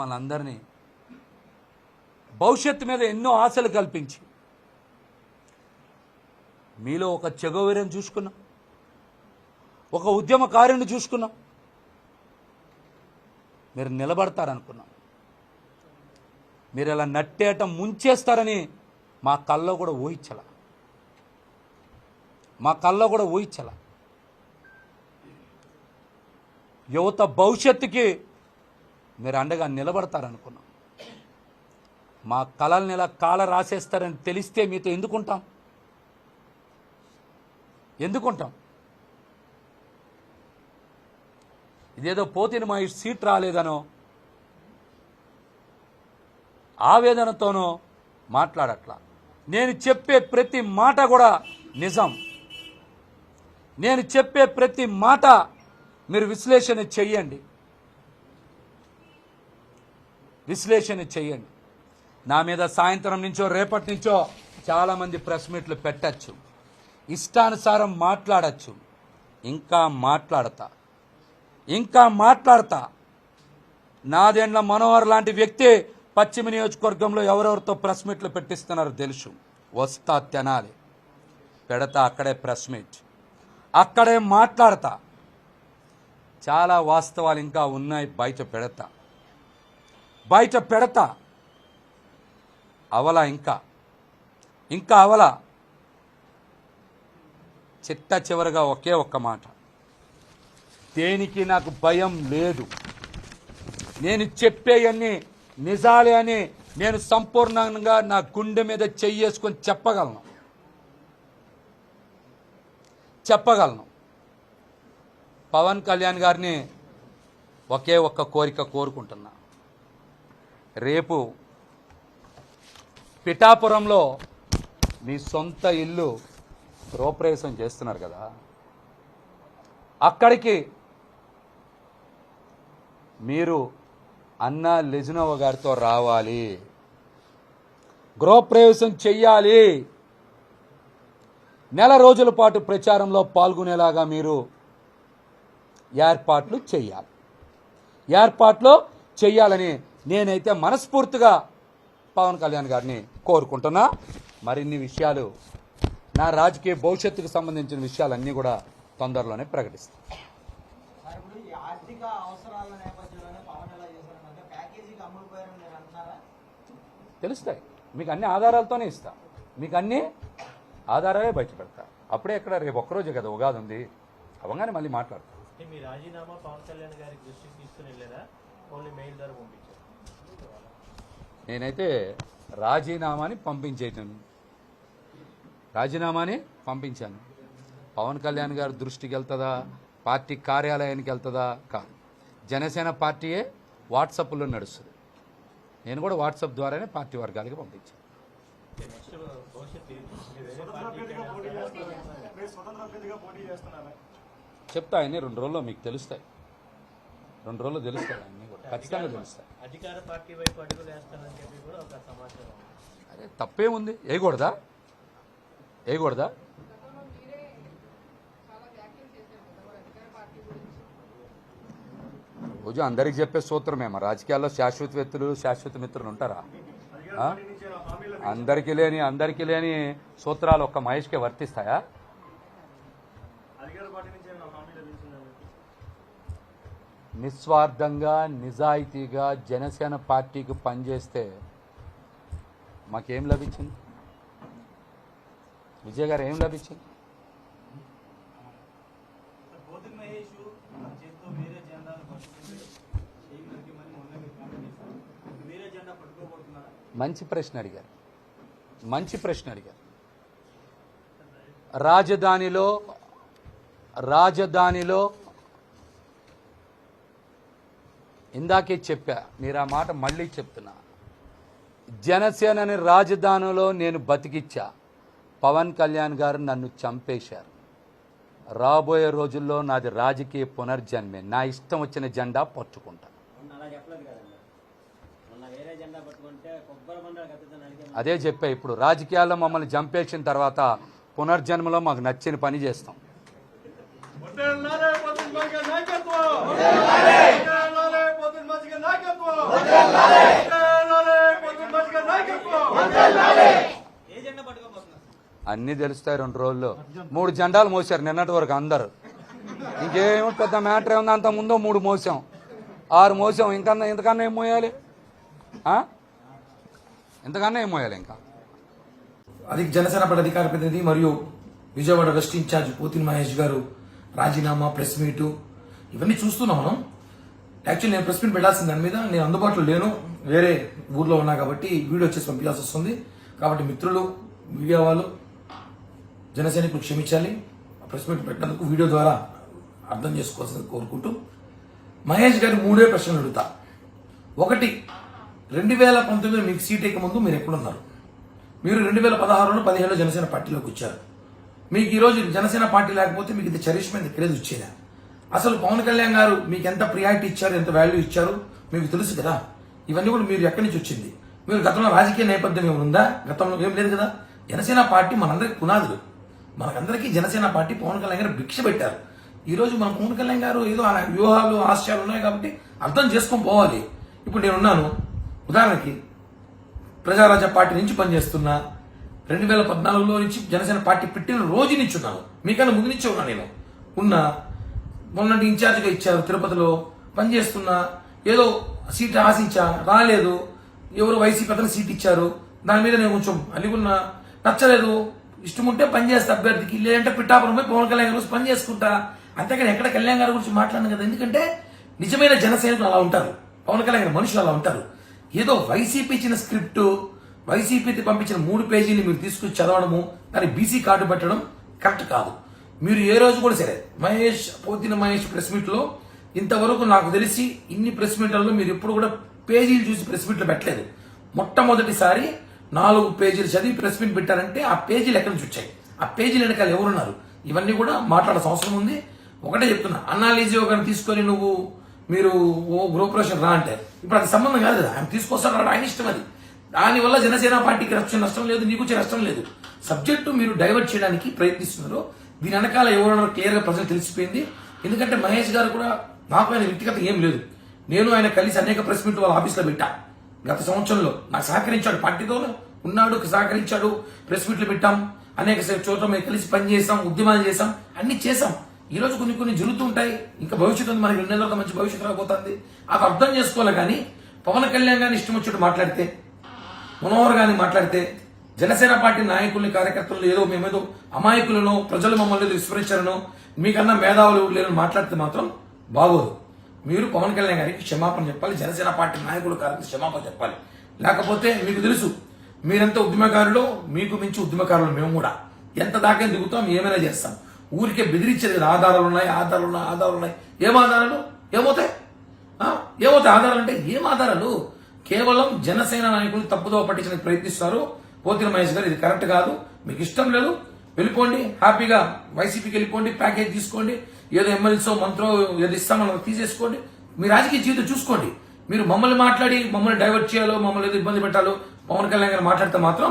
వాళ్ళందరినీ భవిష్యత్తు మీద ఎన్నో ఆశలు కల్పించి మీలో ఒక చెగోవీరని చూసుకున్నాం, ఒక ఉద్యమకారుని చూసుకున్నాం. మీరు నిలబడతారనుకున్నాం. మీరు ఇలా నట్టేట ముంచేస్తారని మా కల్లో కూడా ఊహించల. యువత భవిష్యత్తుకి మీరు అండగా నిలబడతారనుకున్నాం. మా కళల్ని ఇలా కాల రాసేస్తారని తెలిస్తే మీతో ఎందుకుంటాం? ఇదేదో పోతిని మా సీట్ రాలేదనో ఆవేదనతోనో మాట్లాడట్లా. నేను చెప్పే ప్రతి మాట కూడా నిజం. నేను చెప్పే ప్రతి మాట మీరు విశ్లేషణ చెయ్యండి. నా మీద సాయంత్రం నుంచో రేపటి నుంచో చాలామంది ప్రెస్ మీట్లు పెట్టచ్చు, ఇష్టానుసారం మాట్లాడచ్చు. ఇంకా మాట్లాడతా. నాదెండ్ల మనోహర్ లాంటి వ్యక్తి పశ్చిమ నియోజకవర్గంలో ఎవరెవరితో ప్రెస్ మీట్లు పెట్టిస్తున్నారో తెలుసు. వస్తా తెనాలి పెడతా, అక్కడే ప్రెస్ మీట్, అక్కడే మాట్లాడతా. చాలా వాస్తవాలు ఇంకా ఉన్నాయి, బయట పెడతా. అవలా ఇంకా అవలా. చిట్ట చివరిగా ఒకే ఒక్క మాట, దేనికి నాకు భయం లేదు. నేను చెప్పేయన్నీ నిజాలే అని నేను సంపూర్ణంగా నా గుండె మీద చెయ్యేసుకొని చెప్పగలను. పవన్ కళ్యాణ్ గారిని ఒకే ఒక్క కోరిక కోరుకుంటున్నా. రేపు పిఠాపురంలో మీ సొంత ఇల్లు గృహప్రవేశం చేస్తున్నారు కదా, అక్కడికి మీరు అన్న లెజినోవా గారితో రావాలి, గృహప్రవేశం చెయ్యాలి. నెల రోజుల పాటు ప్రచారంలో పాల్గొనేలాగా మీరు ఏర్పాట్లు చెయ్యాలని నేనైతే మనస్ఫూర్తిగా పవన్ కళ్యాణ్ గారిని కోరుకుంటున్నా. మరిన్ని విషయాలు, నా రాజకీయ భవిష్యత్తుకు సంబంధించిన విషయాలన్నీ కూడా తొందరలోనే ప్రకటిస్తాను. తెలుస్తాయి మీకు, అన్ని ఆధారాలతోనే ఇస్తా. మీకు అన్ని ఆధారాలే బయట పెడతా. అప్పుడే ఎక్కడ రేపు ఒక్కరోజే కదా ఉగాది ఉంది, అవగానే మళ్ళీ మాట్లాడతా. మీ రాజీనామా పవన్ కళ్యాణ్ గారి దృష్టికి తీసుకుని వెళ్ళారా? ఓన్లీ మెయిల్ ద్వారా పంపించారు? నేనైతే రాజీనామాని పంపించాను. పవన్ కళ్యాణ్ గారి దృష్టికి వెళ్తుందా, పార్టీ కార్యాలయానికి వెళ్తుందా? కాదు. జనసేన పార్టీయే వాట్సాప్లో నడుస్తుంది. నేను కూడా వాట్సాప్ ద్వారానే పార్టీ వర్గాలకి పంపించాను. చెప్తా అన్నీ 2 రోజుల్లో మీకు తెలుస్తాయి. 2 రోజుల్లో తెలుస్తాయి, అన్నీ కూడా ఖచ్చితంగా తెలుస్తాయి. అధికార పార్టీ వైపు అడుగులు వేస్తానని చెప్పి కూడా ఒక సమాచారం. అరే తప్పేముంది, వేయకూడదా? రోజు అందరికి చెప్పే సూత్రమేమో, రాజకీయాల్లో శాశ్వత మిత్రులు ఉంటారా? అందరికీ లేని సూత్రాలు ఒక్క మహేష్కే వర్తిస్తాయా? నిస్వార్థంగా నిజాయితీగా జనసేన పార్టీకి పనిచేస్తే మాకేం లభించింది? విజయ్ గారు ఏం లభించింది? మంచి ప్రశ్న అడిగారు. రాజధానిలో ఇందాకే చెప్పా, మీరు ఆ మాట మళ్ళీ చెప్తున్నా. జనసేనని రాజధానిలో నేను బతికిచ్చా. పవన్ కళ్యాణ్ గారు నన్ను చంపేశారు. రాబోయే రోజుల్లో నాది రాజకీయ పునర్జన్మే. నా ఇష్టం వచ్చిన జెండా పట్టుకుంటా. అదే చెప్పా. ఇప్పుడు రాజకీయాల్లో మమ్మల్ని చంపేసిన తర్వాత పునర్జన్మలో మాకు నచ్చిన పని చేస్తాం. నాయకత్వం అన్నీ తెలుస్తాయి 2 రోజుల్లో. 3 జెండాలు మోసారు నిన్నటి వరకు అందరు. ఇంకేమి పెద్ద మ్యాటర్ ఏముంది? అంత ముందో 3 మోసాం, 6 మోసాం. ఇంతకన్నా ఏం మోయాలి? ఇంతకన్నా ఏం మోయాలి ఇంకా? అది జనసేన పార్టీ అధికార ప్రతినిధి మరియు విజయవాడ వెస్ట్ ఇన్ఛార్జ్ పోతిన మహేష్ గారు రాజీనామా, ప్రెస్ మీటు ఇవన్నీ చూస్తున్నాం మనం. యాక్చువల్లీ నేను ప్రెస్ మీట్ పెట్టాల్సింది దాని మీద నేను అందుబాటులో లేను, వేరే ఊర్లో ఉన్నా కాబట్టి వీడియో వచ్చేసి పంపించాల్సి వస్తుంది. కాబట్టి మిత్రులు, మీడియా వాళ్ళు, జనసైనికులు క్షమించాలి. ప్రెస్ మీట్ పెట్టినందుకు వీడియో ద్వారా అర్థం చేసుకోవాల్సింది కోరుకుంటూ మహేష్ గారి 3 ప్రశ్నలు అడుగుతా. 1, 2019 మీకు సీట్ ఎక్క ముందు మీరు ఎక్కడున్నారు? మీరు 2016లో 17లో జనసేన పార్టీలోకి వచ్చారు. మీకు ఈరోజు జనసేన పార్టీ లేకపోతే మీకు ఇంత చరిష్మా, ఇంత క్రేజ్ వచ్చేదా? అసలు పవన్ కళ్యాణ్ గారు మీకు ఎంత ప్రియారిటీ ఇచ్చారు, ఎంత వాల్యూ ఇచ్చారు మీకు తెలుసు కదా. ఇవన్నీ కూడా మీరు ఎక్కడి నుంచి వచ్చింది? మీరు గతంలో రాజకీయ నేపథ్యం ఏమైనా ఉందా? గతంలో ఏం లేదు కదా. జనసేన పార్టీ మనందరికీ పునాదులు. మనకందరికీ జనసేన పార్టీ పవన్ కళ్యాణ్ గారు భిక్ష పెట్టారు. ఈరోజు మన పవన్ కళ్యాణ్ గారు ఏదో వ్యూహాలు, ఆశయాలు ఉన్నాయి కాబట్టి అర్థం చేసుకొని పోవాలి. ఇప్పుడు నేనున్నాను, ఉదాహరణకి ప్రజారాజ్య పార్టీ నుంచి పనిచేస్తున్నా. 2014లో నుంచి జనసేన పార్టీ పెట్టిన రోజు నుంచి ఉన్నాను, మీకన్నా ముందు నుంచే ఉన్నా. నేను ఉన్నా, మొన్నటి ఇన్ఛార్జిగా ఇచ్చారు, తిరుపతిలో పనిచేస్తున్నా. ఏదో సీట్ ఆశించా, రాలేదు. ఎవరు వైసీపీ అతను సీట్ ఇచ్చారు, దాని మీద నేను కొంచెం అలిగున్నా, నచ్చలేదు. ఇష్టం ఉంటే పనిచేస్తా అభ్యర్థికి, లేదంటే పిఠాపురం పోయి పవన్ కళ్యాణ్ గురించి పని చేసుకుంటా. అంతేకాని ఎక్కడ కళ్యాణ్ గారి గురించి మాట్లాడను కదా. ఎందుకంటే నిజమైన జనసైనికులు అలా ఉంటారు, పవన్ కళ్యాణ్ గారి మనుషులు అలా ఉంటారు. ఏదో వైసీపీ ఇచ్చిన స్క్రిప్ట్, వైసీపీ పంపించిన 3 పేజీలు మీరు తీసుకుని చదవడము, దాన్ని బీసీ కార్డు పెట్టడం కరెక్ట్ కాదు. మీరు ఏ రోజు కూడా సరే పోతిన మహేష్ ప్రెస్ మీట్ లో ఇంతవరకు నాకు తెలిసి ఇన్ని ప్రెస్ మీట్లలో మీరు ఎప్పుడు కూడా పేజీలు చూసి ప్రెస్ మీట్లు పెట్టలేదు. మొట్టమొదటిసారి 4 పేజీలు చదివి ప్రెస్ మీట్ పెట్టారంటే ఆ పేజీలు ఎక్కడి నుంచి వచ్చాయి, ఆ పేజీలు వెనకాల ఎవరున్నారు, ఇవన్నీ కూడా మాట్లాడాల్సిన అవసరం ఉంది. ఒకటే చెప్తున్నా, అన్నాలీజియో గారిని తీసుకొని మీరు గృహప్రవేశం రా అంటే ఇప్పుడు అది సంబంధం కాదు కదా. ఆయన తీసుకొస్తాడు, ఆయన ఇష్టం అది. దానివల్ల జనసేన పార్టీకి నష్టం లేదు, నీకు వచ్చే నష్టం లేదు. సబ్జెక్టు మీరు డైవర్ట్ చేయడానికి ప్రయత్నిస్తున్నారు. దీని వెనకాల ఎవరన్నా క్లియర్ గా ప్రజలు తెలిసిపోయింది. ఎందుకంటే మహేష్ గారు కూడా నాకు ఆయన వ్యక్తిగత ఏం లేదు. నేను ఆయన కలిసి అనేక ప్రెస్ మీట్ వాళ్ళ ఆఫీస్లో పెట్టా. గత సంవత్సరంలో నాకు సహకరించాడు, పార్టీతో ఉన్నాడు, సహకరించాడు. ప్రెస్ మీట్లు పెట్టాం, అనేక చోట్ల మేము కలిసి పనిచేసాం, ఉద్యమాలు చేసాం, అన్ని చేసాం. ఈ రోజు కొన్ని జరుగుతుంటాయి. ఇంకా భవిష్యత్తు ఉంది, మనకి 2 నెలల మంచి భవిష్యత్తు రాబోతుంది. అది అర్థం చేసుకోవాలి. కానీ పవన్ కళ్యాణ్ గారిని ఇష్టం వచ్చినట్టు మాట్లాడితే, మనోహర్ గారిని మాట్లాడితే, జనసేన పార్టీ నాయకుల్ని, కార్యకర్తలు ఏదో మేమేదో అమాయకులను, ప్రజలు మమ్మల్ని ఏదో విస్మరించారనో, మీకన్నా మేధావులు లేరని మాట్లాడితే మాత్రం బాగోదు. మీరు పవన్ కళ్యాణ్ గారికి క్షమాపణ చెప్పాలి, జనసేన పార్టీ నాయకులు, కార్యకర్తలు క్షమాపణ చెప్పాలి. లేకపోతే మీకు తెలుసు, మీరెంత ఉద్యమకారులు, మీకు మించి ఉద్యమకారులు మేము కూడా. ఎంత దాకా దిగుతాం, ఏమైనా చేస్తాం. ఊరికే బెదిరించేది కదా, ఆధారాలు ఉన్నాయి. ఏం ఆధారాలు? ఏమవుతాయి ఆధారాలు అంటే? ఏం ఆధారాలు? కేవలం జనసేన నాయకులు తప్పుదో పట్టించడానికి ప్రయత్నిస్తారు. పోతిన మహేష్ గారు ఇది కరెక్ట్ కాదు, మీకు ఇష్టం లేదు వెళ్ళిపోండి, హ్యాపీగా వైసీపీకి వెళ్ళిపోండి, ప్యాకేజ్ తీసుకోండి, ఏదో ఎమ్మెల్యేసో మంత్రో ఏదో ఇస్తామో తీసేసుకోండి, మీ రాజకీయ జీవితం చూసుకోండి. మీరు మమ్మల్ని మాట్లాడి మమ్మల్ని డైవర్ట్ చేయాలో, మమ్మల్ని ఏదో ఇబ్బంది పెట్టాలో పవన్ కళ్యాణ్ గారు మాట్లాడితే మాత్రం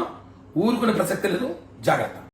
ఊరుకునే ప్రసక్తి లేదు. జాగ్రత్త.